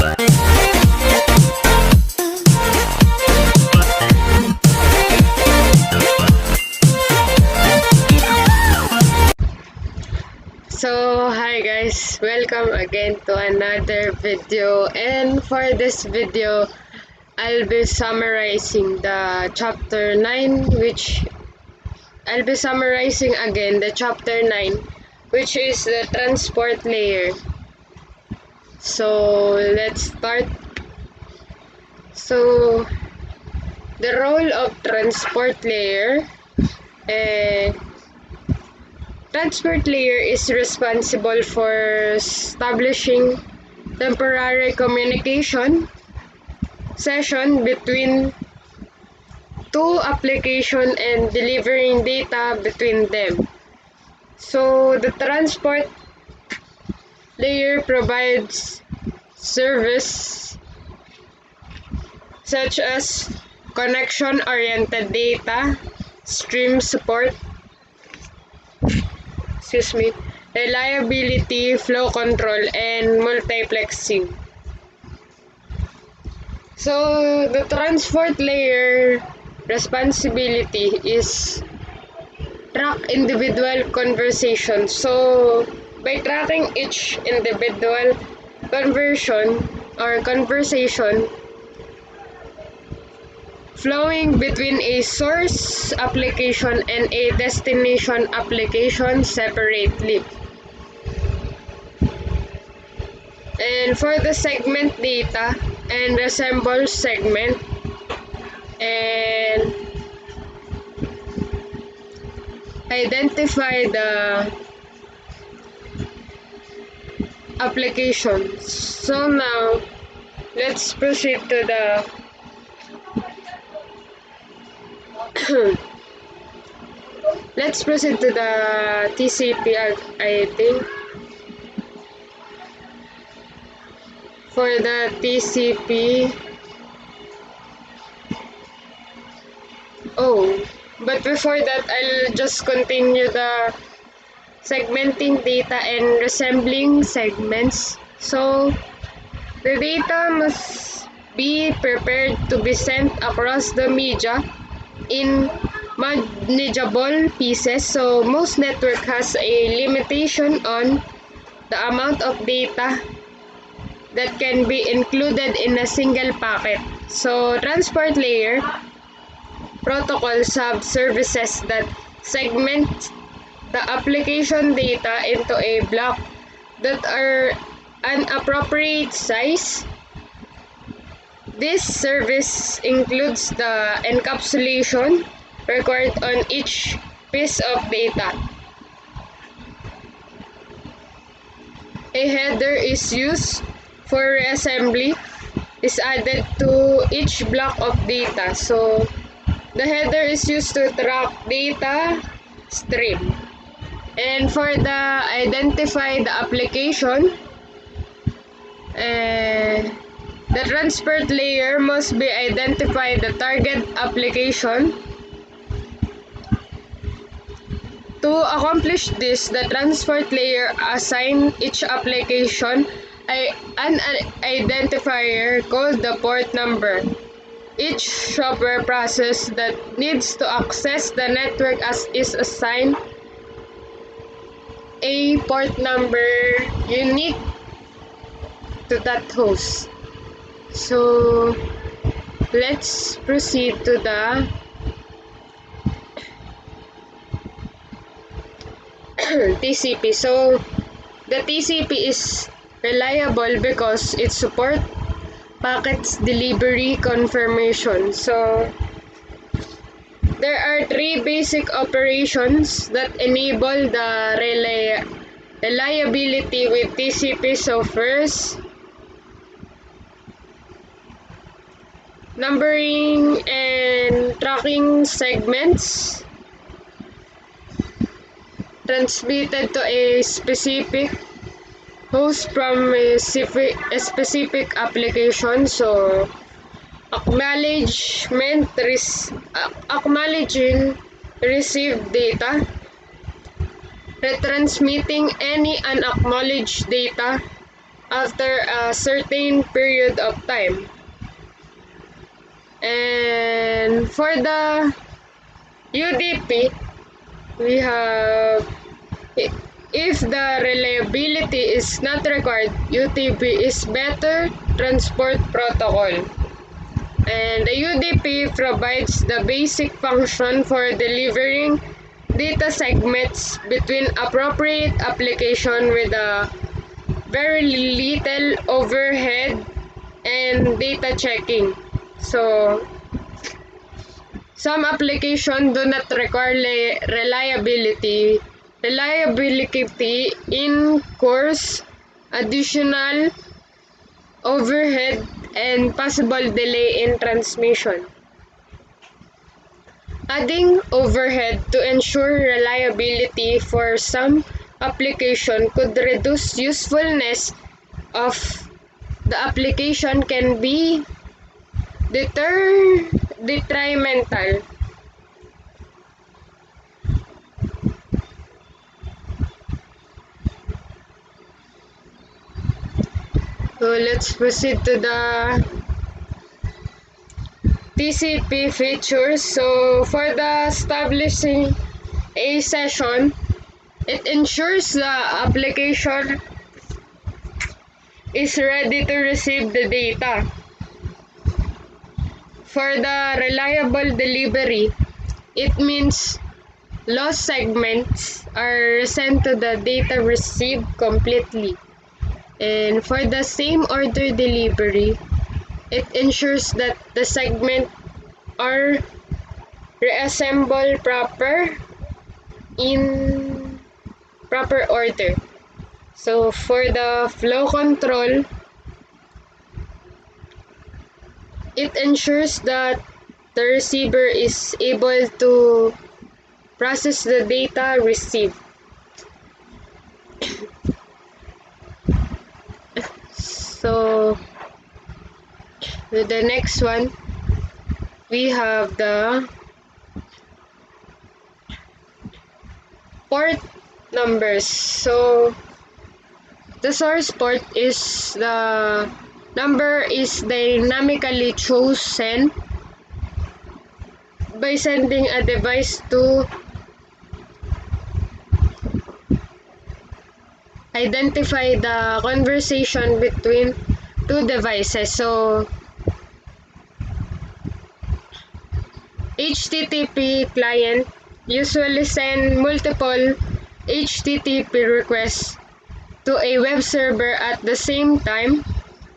So hi guys, welcome again to another video, and for this video I'll be summarizing the chapter 9, which I'll be summarizing again the chapter 9, which is the transport layer. So let's start. So the role of transport layer, transport layer is responsible for establishing temporary communication session between two applications and delivering data between them. So the transport layer provides service such as connection-oriented data, stream support, reliability, flow control, and multiplexing. So the transport layer responsibility is track individual conversation. So by tracking each individual conversation flowing between a source application and a destination application separately. And for the segment data and resemble segment and identify the applications. So now let's proceed to the TCP, I think. For the TCP, but before that, I'll just continue the segmenting data and resembling segments. So the data must be prepared to be sent across the media in manageable pieces. So most network has a limitation on the amount of data that can be included in a single packet. So transport layer protocols have services that segment the application data into a block that are an appropriate size. This service includes the encapsulation required on each piece of data. A header is used for reassembly is added to each block of data. So the header is used to track data stream. And for the identify the application, the transport layer must be identify the target application. To accomplish this, the transport layer assign each application an identifier called the port number. Each software process that needs to access the network is assigned a port number unique to that host. So let's proceed to the TCP. So the TCP is reliable because it supports packets delivery confirmation. So there are three basic operations that enable the reliability with TCP. So first, numbering and tracking segments transmitted to a specific host from a specific application. So acknowledging received data, retransmitting any unacknowledged data after a certain period of time. And for the UDP, we have, if the reliability is not required, UTP is better transport protocol. And the UDP provides the basic function for delivering data segments between appropriate application with a very little overhead and data checking. So, some applications do not require reliability. Reliability incurs additional overhead and possible delay in transmission. Adding overhead to ensure reliability for some application could reduce usefulness of the application, can be detrimental. So let's proceed to the TCP features. So for the establishing a session, it ensures the application is ready to receive the data. For the reliable delivery, it means lost segments are sent to the data received completely. And for the same order delivery, it ensures that the segment are reassembled in proper order. So for the flow control, it ensures that the receiver is able to process the data received. So with the next one, we have the port numbers. So the source port is the number is dynamically chosen by sending a device to identify the conversation between two devices. So HTTP client usually send multiple HTTP requests to a web server at the same time.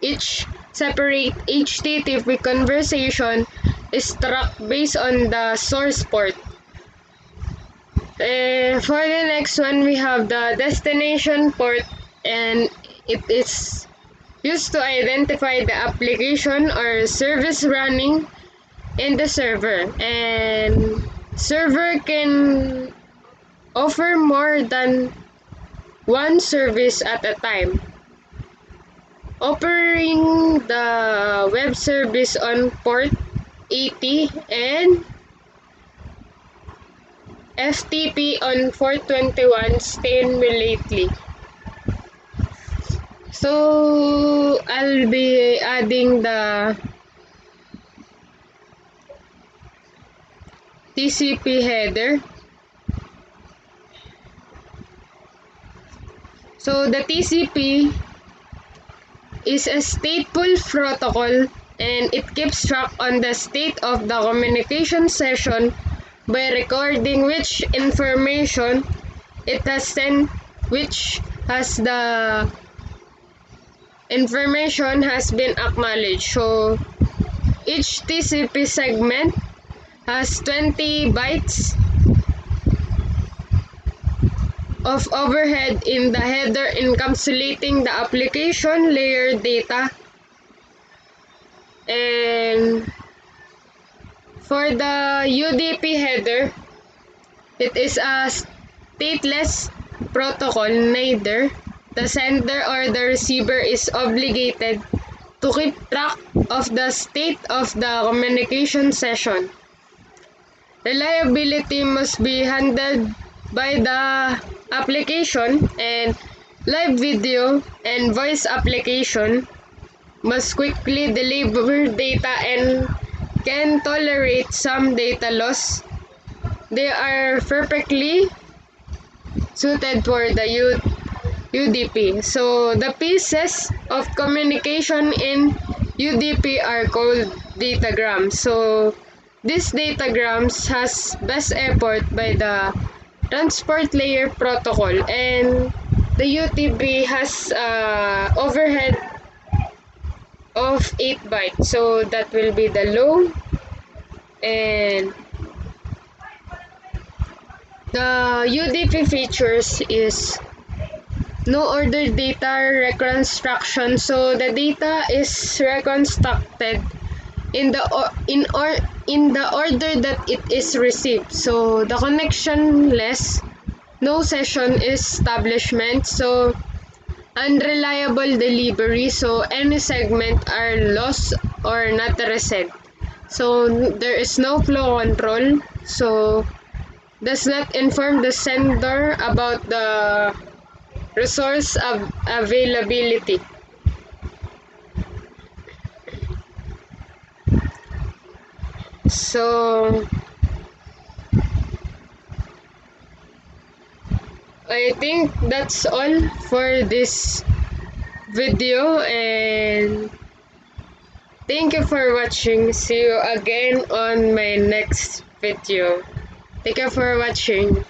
Each separate HTTP conversation is tracked based on the source port. For the next one, we have the destination port, and it is used to identify the application or service running in the server. And server can offer more than one service at a time, offering the web service on port 80 and FTP on 421 stimulatively. So I'll be adding the TCP header. So the TCP is a stateful protocol, and it keeps track on the state of the communication session by recording which information it has sent, which has the information has been acknowledged. So each TCP segment has 20 bytes of overhead in the header encapsulating the application layer data. And for the UDP header, it is a stateless protocol. Neither the sender or the receiver is obligated to keep track of the state of the communication session. Reliability must be handled by the application, and live video and voice application must quickly deliver data and can tolerate some data loss. They are perfectly suited for the UDP. So the pieces of communication in UDP are called datagrams. So these datagrams has best effort by the transport layer protocol, and the UDP has overhead of 8 bytes. So that will be the low, and the UDP features is no order data reconstruction. So the data is reconstructed in the order that it is received. So the connectionless, no session establishment. So unreliable delivery. So any segment are lost or not reset. So there is no flow control. So does not inform the sender about the resource availability. So I think that's all for this video, and thank you for watching. See you again on my next video. Thank you for watching.